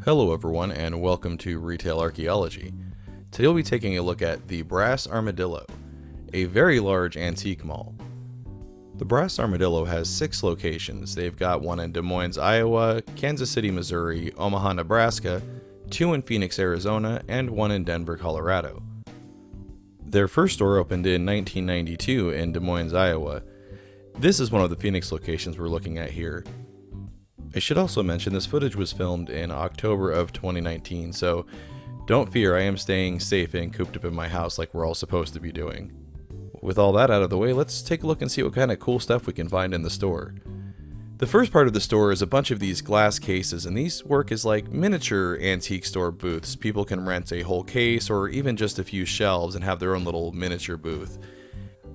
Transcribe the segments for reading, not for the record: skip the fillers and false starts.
Hello everyone and welcome to Retail Archaeology. Today we'll be taking a look at the Brass Armadillo, a very large antique mall. The Brass Armadillo has 6 locations. They've got one in Des Moines, Iowa, Kansas City, Missouri, Omaha, Nebraska, 2 in Phoenix, Arizona, and 1 in Denver, Colorado. Their first store opened in 1992 in Des Moines, Iowa. This is one of the Phoenix locations we're looking at here. I should also mention this footage was filmed in October of 2019, so don't fear, I am staying safe and cooped up in my house like we're all supposed to be doing. With all that out of the way, let's take a look and see what kind of cool stuff we can find in the store. The first part of the store is a bunch of these glass cases, and these work as like miniature antique store booths. People can rent a whole case or even just a few shelves and have their own little miniature booth.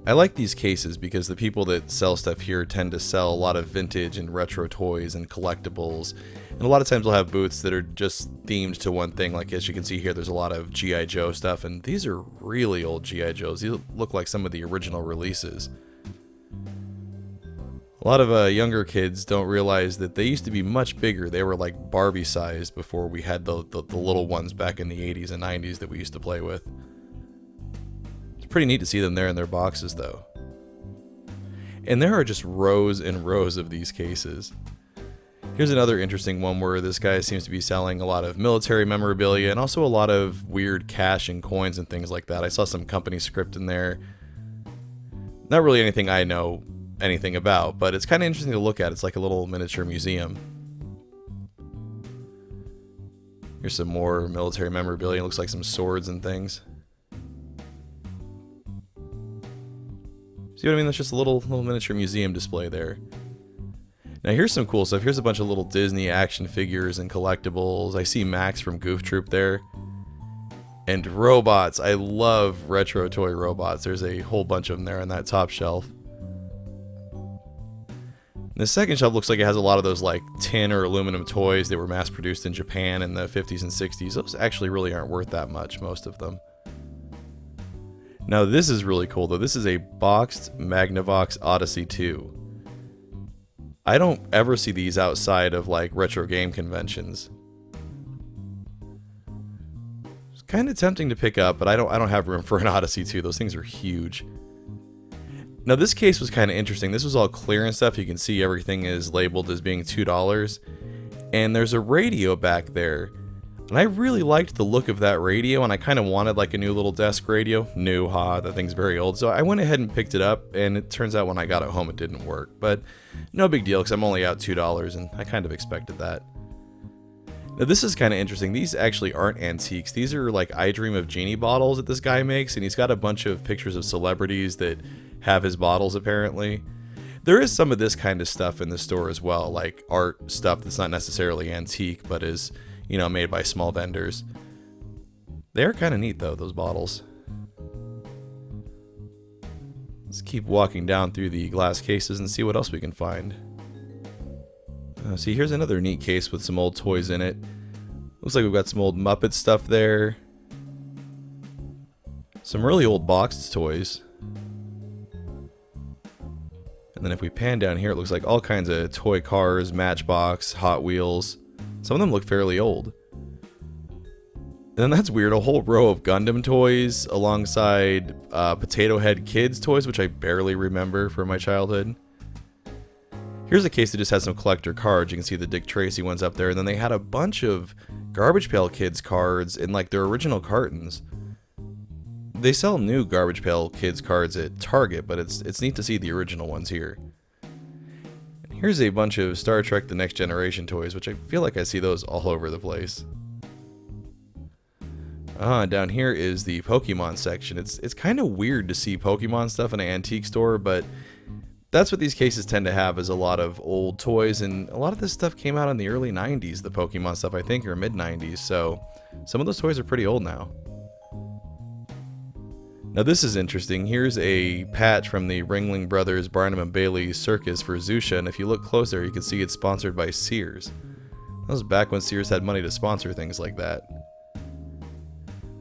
I like these cases because the people that sell stuff here tend to sell a lot of vintage and retro toys and collectibles, and a lot of times they'll have booths that are just themed to one thing. Like as you can see here, there's a lot of G.I. Joe stuff, and these are really old G.I. Joes. These look like some of the original releases. A lot of younger kids don't realize that they used to be much bigger. They were like Barbie sized before we had the little ones back in the 80s and 90s that we used to play with. Pretty neat to see them there in their boxes though. And there are just rows and rows of these cases. Here's another interesting one where this guy seems to be selling a lot of military memorabilia and also a lot of weird cash and coins and things like that. I saw some company script in there. Not really anything I know anything about, but it's kind of interesting to look at. It's like a little miniature museum. Here's some more military memorabilia. It looks like some swords and things. See what I mean? That's just a little miniature museum display there. Now here's some cool stuff. Here's a bunch of little Disney action figures and collectibles. I see Max from Goof Troop there. And robots. I love retro toy robots. There's a whole bunch of them there on that top shelf. The second shelf looks like it has a lot of those like tin or aluminum toys that were mass produced in Japan in the 50s and 60s. Those actually really aren't worth that much, most of them. Now this is really cool though. This is a boxed Magnavox Odyssey 2. I don't ever see these outside of like retro game conventions. It's kind of tempting to pick up, but I don't have room for an Odyssey 2. Those things are huge. Now this case was kind of interesting. This was all clearance stuff. You can see everything is labeled as being $2. And there's a radio back there. And I really liked the look of that radio, and I kind of wanted like a new little desk radio. New, that thing's very old. So I went ahead and picked it up, and it turns out when I got it home it didn't work. But no big deal, because I'm only out $2, and I kind of expected that. Now this is kind of interesting. These actually aren't antiques. These are like I Dream of Genie bottles that this guy makes, and he's got a bunch of pictures of celebrities that have his bottles apparently. There is some of this kind of stuff in the store as well, like art stuff that's not necessarily antique, but is, you know, made by small vendors. They're kind of neat though, those bottles. Let's keep walking down through the glass cases and see what else we can find. See, here's another neat case with some old toys in it. Looks like we've got some old Muppet stuff there. Some really old boxed toys. And then if we pan down here, it looks like all kinds of toy cars, Matchbox, Hot Wheels. Some of them look fairly old. And then that's weird, a whole row of Gundam toys alongside Potato Head Kids toys, which I barely remember from my childhood. Here's a case that just has some collector cards. You can see the Dick Tracy ones up there. And then they had a bunch of Garbage Pail Kids cards in like their original cartons. They sell new Garbage Pail Kids cards at Target, but it's neat to see the original ones here. Here's a bunch of Star Trek The Next Generation toys, which I feel like I see those all over the place. Down here is the Pokemon section. It's kind of weird to see Pokemon stuff in an antique store, but that's what these cases tend to have, is a lot of old toys, and a lot of this stuff came out in the early 90s, the Pokemon stuff I think, or mid 90s, so some of those toys are pretty old now. Now this is interesting. Here's a patch from the Ringling Brothers Barnum and Bailey Circus for Zusha, and if you look closer you can see it's sponsored by Sears. That was back when Sears had money to sponsor things like that.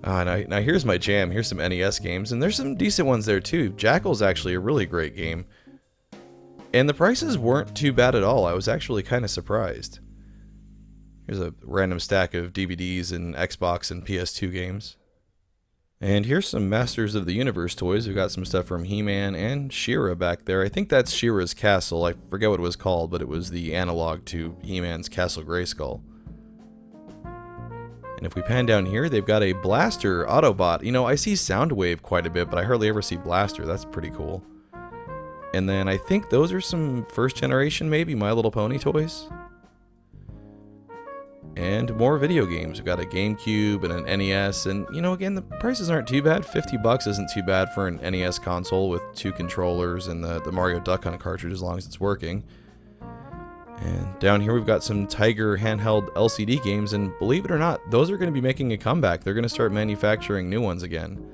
Now here's my jam. Here's some NES games, and there's some decent ones there too. Jackal's actually a really great game. And the prices weren't too bad at all. I was actually kind of surprised. Here's a random stack of DVDs and Xbox and PS2 games. And here's some Masters of the Universe toys. We've got some stuff from He-Man and She-Ra back there. I think that's She-Ra's castle. I forget what it was called, but it was the analog to He-Man's Castle Grayskull. And if we pan down here, they've got a Blaster Autobot. You know, I see Soundwave quite a bit, but I hardly ever see Blaster. That's pretty cool. And then I think those are some first generation, maybe, My Little Pony toys. And more video games. We've got a GameCube and an NES, and you know, again, the prices aren't too bad. $50 isn't too bad for an NES console with 2 controllers and the Mario Duck Hunt cartridge as long as it's working. And down here we've got some Tiger handheld LCD games, and believe it or not, those are going to be making a comeback. They're going to start manufacturing new ones again.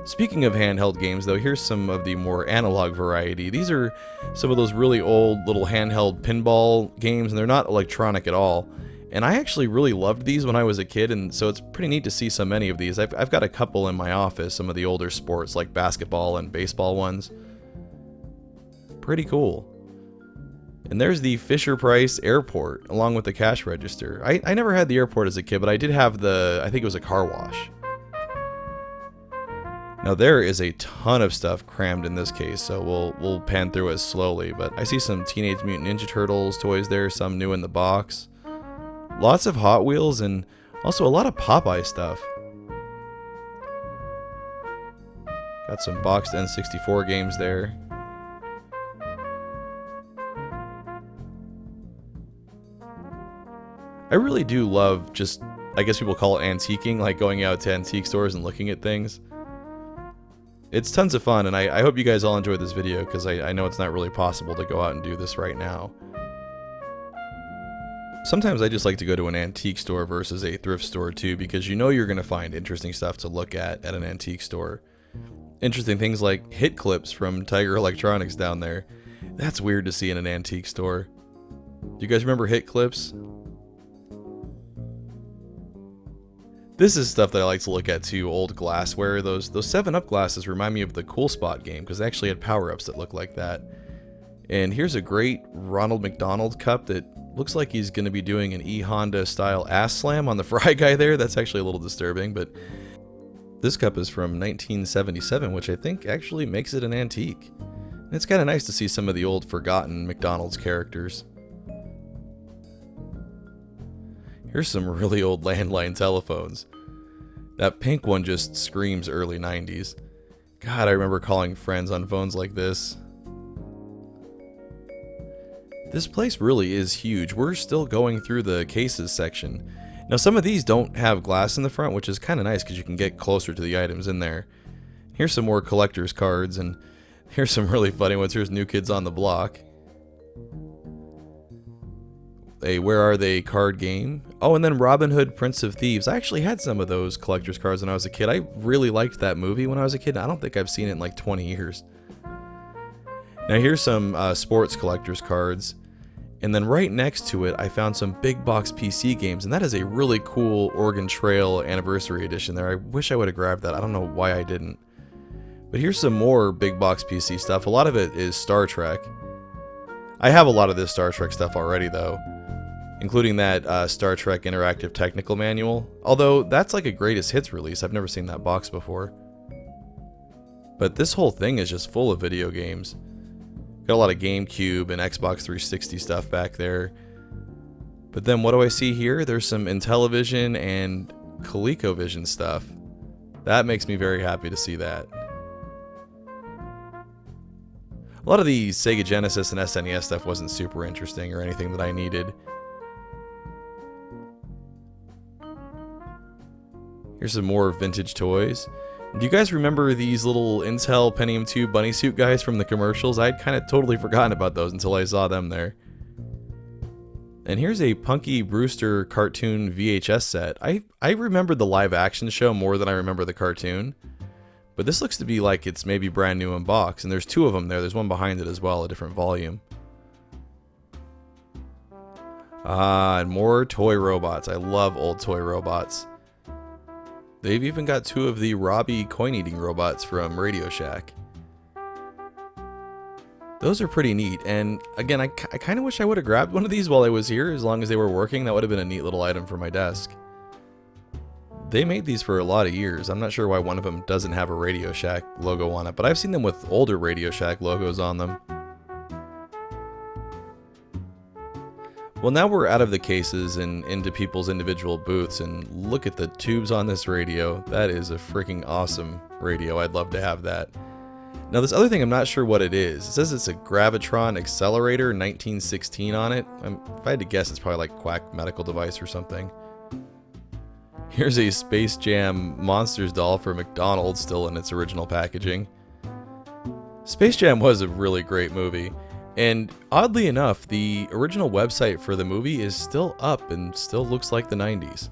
Speaking of handheld games, though, here's some of the more analog variety. These are some of those really old little handheld pinball games, and they're not electronic at all. And I actually really loved these when I was a kid, and so it's pretty neat to see so many of these. I've got a couple in my office, some of the older sports like basketball and baseball ones. Pretty cool. And there's the Fisher-Price Airport, along with the cash register. I never had the airport as a kid, but I did have I think it was a car wash. Now there is a ton of stuff crammed in this case, so we'll pan through it slowly, but I see some Teenage Mutant Ninja Turtles toys there, some new in the box. Lots of Hot Wheels and also a lot of Popeye stuff. Got some boxed N64 games there. I really do love just, I guess people call it antiquing, like going out to antique stores and looking at things. It's tons of fun, and I hope you guys all enjoyed this video, because I know it's not really possible to go out and do this right now. Sometimes I just like to go to an antique store versus a thrift store too, because you know you're going to find interesting stuff to look at an antique store. Interesting things like hit clips from Tiger Electronics down there. That's weird to see in an antique store. Do you guys remember hit clips? This is stuff that I like to look at too, old glassware. Those 7-Up glasses remind me of the Cool Spot game, because they actually had power-ups that look like that. And here's a great Ronald McDonald cup that looks like he's going to be doing an E-Honda style ass slam on the Fry Guy there. That's actually a little disturbing, but this cup is from 1977, which I think actually makes it an antique. And it's kind of nice to see some of the old forgotten McDonald's characters. Here's some really old landline telephones. That pink one just screams early 90s. God, I remember calling friends on phones like this. This place really is huge. We're still going through the cases section. Now some of these don't have glass in the front, which is kind of nice because you can get closer to the items in there. Here's some more collector's cards, and here's some really funny ones. Here's New Kids on the Block. A Where Are They card game. Oh, and then Robin Hood, Prince of Thieves. I actually had some of those collector's cards when I was a kid. I really liked that movie when I was a kid. I don't think I've seen it in like 20 years. Now here's some sports collector's cards. And then right next to it, I found some big box PC games. And that is a really cool Oregon Trail Anniversary Edition there. I wish I would have grabbed that. I don't know why I didn't. But here's some more big box PC stuff. A lot of it is Star Trek. I have a lot of this Star Trek stuff already though, including that Star Trek Interactive Technical Manual. Although that's like a greatest hits release. I've never seen that box before. But this whole thing is just full of video games. Got a lot of GameCube and Xbox 360 stuff back there. But then what do I see here? There's some Intellivision and ColecoVision stuff. That makes me very happy to see that. A lot of the Sega Genesis and SNES stuff wasn't super interesting or anything that I needed. Here's some more vintage toys. Do you guys remember these little Intel Pentium 2 bunny suit guys from the commercials? I'd kind of totally forgotten about those until I saw them there. And here's a Punky Brewster cartoon VHS set. I remember the live action show more than I remember the cartoon. But this looks to be like it's maybe brand new in box. And there's 2 of them there. There's one behind it as well, a different volume. And more toy robots. I love old toy robots. They've even got 2 of the Robbie coin-eating robots from Radio Shack. Those are pretty neat, and again, I kind of wish I would have grabbed one of these while I was here, as long as they were working. That would have been a neat little item for my desk. They made these for a lot of years. I'm not sure why one of them doesn't have a Radio Shack logo on it, but I've seen them with older Radio Shack logos on them. Well, now we're out of the cases and into people's individual booths, and look at the tubes on this radio. That is a freaking awesome radio. I'd love to have that. Now, this other thing, I'm not sure what it is. It says it's a Gravitron Accelerator 1916 on it. If I had to guess, it's probably like Quack Medical Device or something. Here's a Space Jam Monsters doll for McDonald's, still in its original packaging. Space Jam was a really great movie, and oddly enough, the original website for the movie is still up and still looks like the 90s.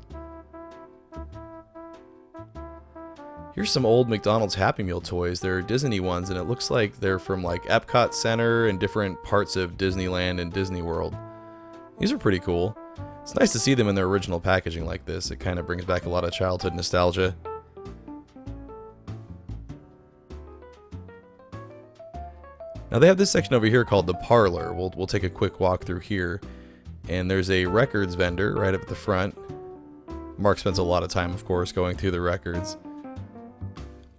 Here's some old McDonald's Happy Meal toys. They're Disney ones, and it looks like they're from like Epcot Center and different parts of Disneyland and Disney World. These are pretty cool. It's nice to see them in their original packaging like this. It kind of brings back a lot of childhood nostalgia. Now they have this section over here called the Parlor. We'll take a quick walk through here. And there's a records vendor right up at the front. Mark spends a lot of time, of course, going through the records.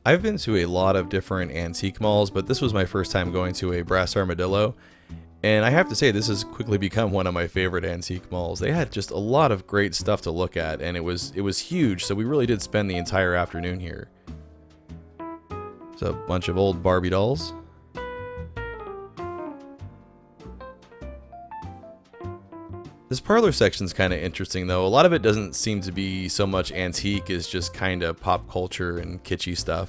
I've been to a lot of different antique malls, but this was my first time going to a Brass Armadillo. And I have to say, this has quickly become one of my favorite antique malls. They had just a lot of great stuff to look at, and it was huge, so we really did spend the entire afternoon here. So a bunch of old Barbie dolls. This parlor section's kind of interesting though. A lot of it doesn't seem to be so much antique as just kind of pop culture and kitschy stuff.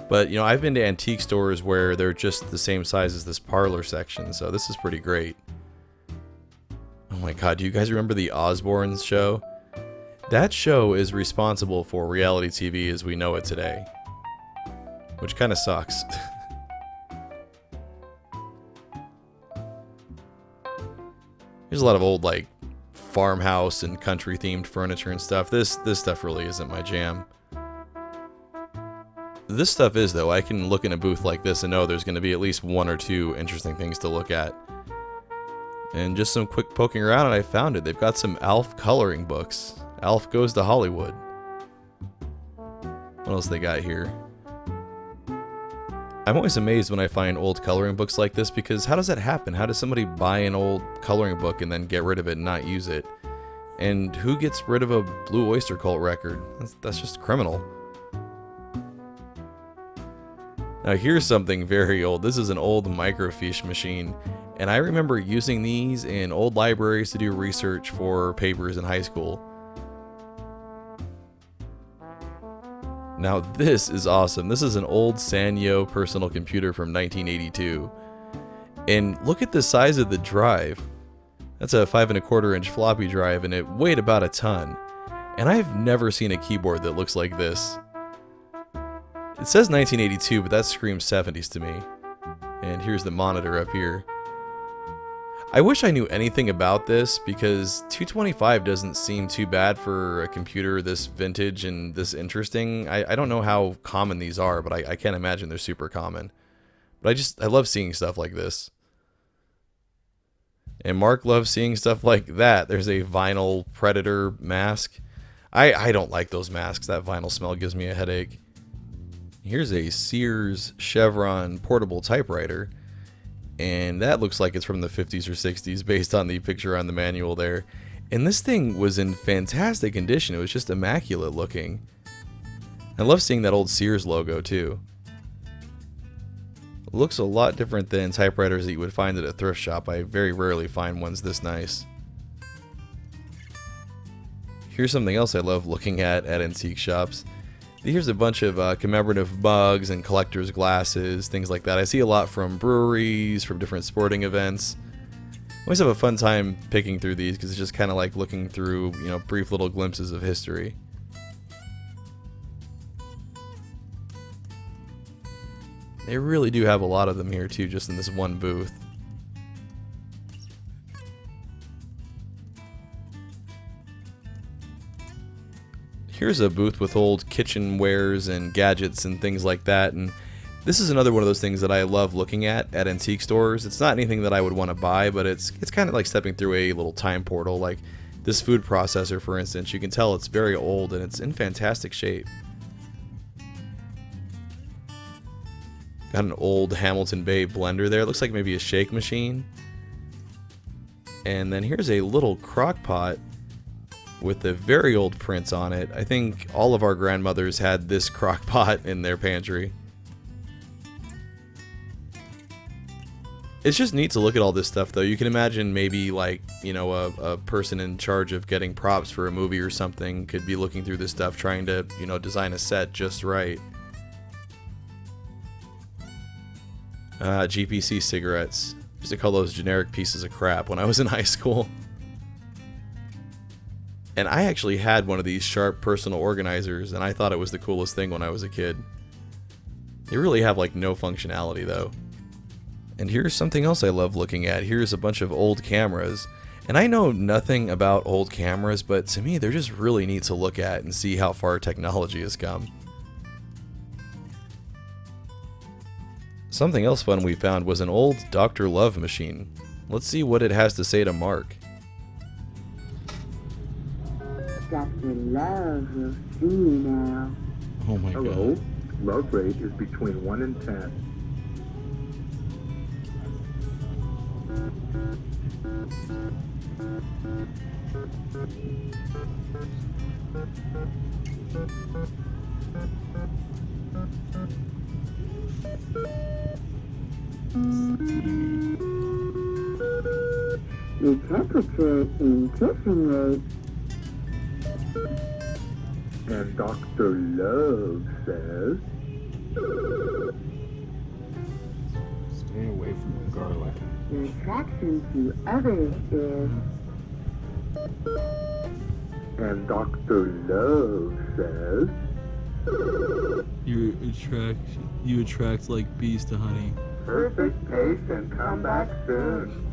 But, you know, I've been to antique stores where they're just the same size as this parlor section, so this is pretty great. Oh my god, do you guys remember the Osbournes show? That show is responsible for reality TV as we know it today. Which kind of sucks. There's a lot of old, like, farmhouse and country themed furniture and stuff. This stuff really isn't my jam. This stuff is, though. I can look in a booth like this and know there's going to be at least one or two interesting things to look at. And just some quick poking around and I found it. They've got some Alf coloring books. Alf Goes to Hollywood. What else they got here? I'm always amazed when I find old coloring books like this, because how does that happen? How does somebody buy an old coloring book and then get rid of it and not use it? And who gets rid of a Blue Oyster Cult record? That's just criminal. Now here's something very old. This is an old microfiche machine, and I remember using these in old libraries to do research for papers in high school. Now this is awesome. This is an old Sanyo personal computer from 1982. And look at the size of the drive. That's a 5 1/4 inch floppy drive, and it weighed about a ton. And I've never seen a keyboard that looks like this. It says 1982, but that screams 70s to me. And here's the monitor up here. I wish I knew anything about this, because $225 doesn't seem too bad for a computer this vintage and this interesting. I don't know how common these are, but I can't imagine they're super common. But I love seeing stuff like this. And Mark loves seeing stuff like that. There's a vinyl Predator mask. I don't like those masks. That vinyl smell gives me a headache. Here's a Sears Chevron portable typewriter. And that looks like it's from the 50s or 60s based on the picture on the manual there. And this thing was in fantastic condition. It was just immaculate looking. I love seeing that old Sears logo too. It looks a lot different than typewriters that you would find at a thrift shop. I very rarely find ones this nice. Here's something else I love looking at antique shops. Here's a bunch of commemorative mugs and collector's glasses, things like that. I see a lot from breweries, from different sporting events. I always have a fun time picking through these because it's just kind of like looking through, you know, brief little glimpses of history. They really do have a lot of them here too, just in this one booth. Here's a booth with old kitchenwares and gadgets and things like that, and this is another one of those things that I love looking at antique stores. It's not anything that I would want to buy, but it's kind of like stepping through a little time portal. Like this food processor, for instance, you can tell it's very old and it's in fantastic shape. Got an old Hamilton Bay blender there. Looks like maybe a shake machine. And then here's a little crock pot with a very old print on it. I think all of our grandmothers had this crock pot in their pantry. It's just neat to look at all this stuff, though. You can imagine maybe, like, you know, a person in charge of getting props for a movie or something could be looking through this stuff, trying to, you know, design a set just right. GPC cigarettes. I used to call those generic pieces of crap when I was in high school. And I actually had one of these Sharp personal organizers, and I thought it was the coolest thing when I was a kid. They really have, like, no functionality, though. And here's something else I love looking at. Here's a bunch of old cameras. And I know nothing about old cameras, but to me, they're just really neat to look at and see how far technology has come. Something else fun we found was an old Dr. Love machine. Let's see what it has to say to Mark. Dr. Love will see you now. Oh my God. Hello. Love rate is between 1 and 10. The temperature in kitchen rate. And Dr. Love says, stay away from the garlic. The attraction to others is. and Dr. Love says, You attract like bees to honey. perfect pace and come back soon.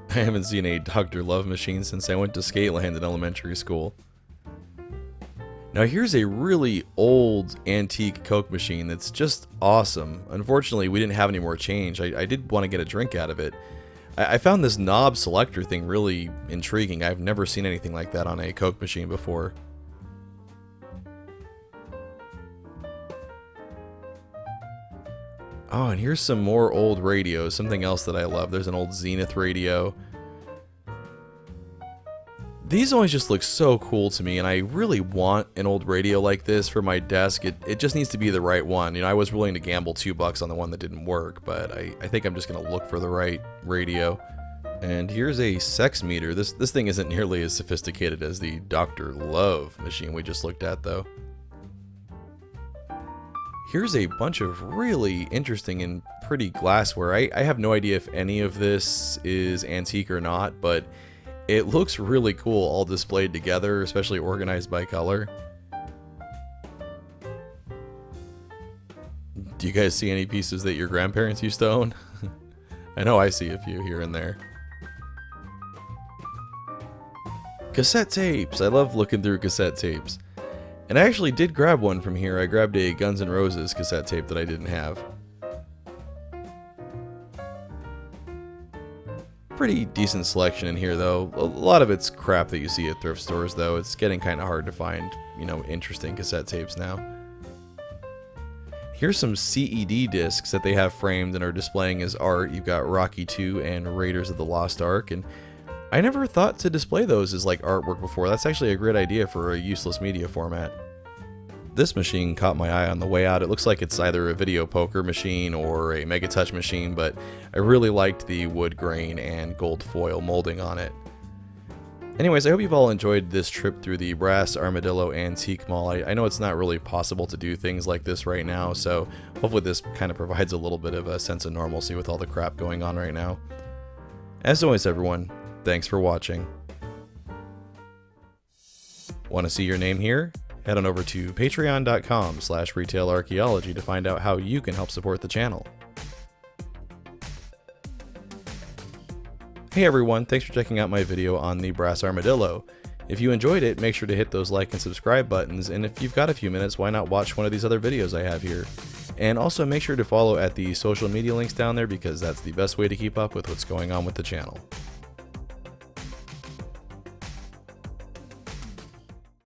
I haven't seen a Dr. Love machine since I went to Skateland in elementary school. Now here's a really old antique Coke machine that's just awesome. Unfortunately, we didn't have any more change. I did want to get a drink out of it. I found this knob selector thing really intriguing. I've never seen anything like that on a Coke machine before. Oh, and here's some more old radios, something else that I love. There's an old Zenith radio. These always just look so cool to me, and I really want an old radio like this for my desk. It just needs to be the right one. You know, I was willing to gamble $2 on the one that didn't work, but I think I'm just going to look for the right radio. And here's a sex meter. This thing isn't nearly as sophisticated as the Dr. Love machine we just looked at, though. Here's a bunch of really interesting and pretty glassware. I have no idea if any of this is antique or not, but it looks really cool all displayed together, especially organized by color. Do you guys see any pieces that your grandparents used to own? I know I see a few here and there. Cassette tapes. I love looking through cassette tapes. And I actually did grab one from here. I grabbed a Guns N' Roses cassette tape that I didn't have. Pretty decent selection in here, though. A lot of it's crap that you see at thrift stores, though. It's getting kind of hard to find, you know, interesting cassette tapes now. Here's some CED discs that they have framed and are displaying as art. You've got Rocky II and Raiders of the Lost Ark, and I never thought to display those as like artwork before. That's actually a great idea for a useless media format. This machine caught my eye on the way out. It looks like it's either a video poker machine or a Mega Touch machine, but I really liked the wood grain and gold foil molding on it. Anyways, I hope you've all enjoyed this trip through the Brass Armadillo Antique Mall. I know it's not really possible to do things like this right now, so hopefully this kind of provides a little bit of a sense of normalcy with all the crap going on right now. As always, everyone, thanks for watching. Want to see your name here? Head on over to patreon.com/retailarchaeology to find out how you can help support the channel. Hey everyone, thanks for checking out my video on the Brass Armadillo. If you enjoyed it, make sure to hit those like and subscribe buttons, and if you've got a few minutes, why not watch one of these other videos I have here. And also make sure to follow at the social media links down there because that's the best way to keep up with what's going on with the channel.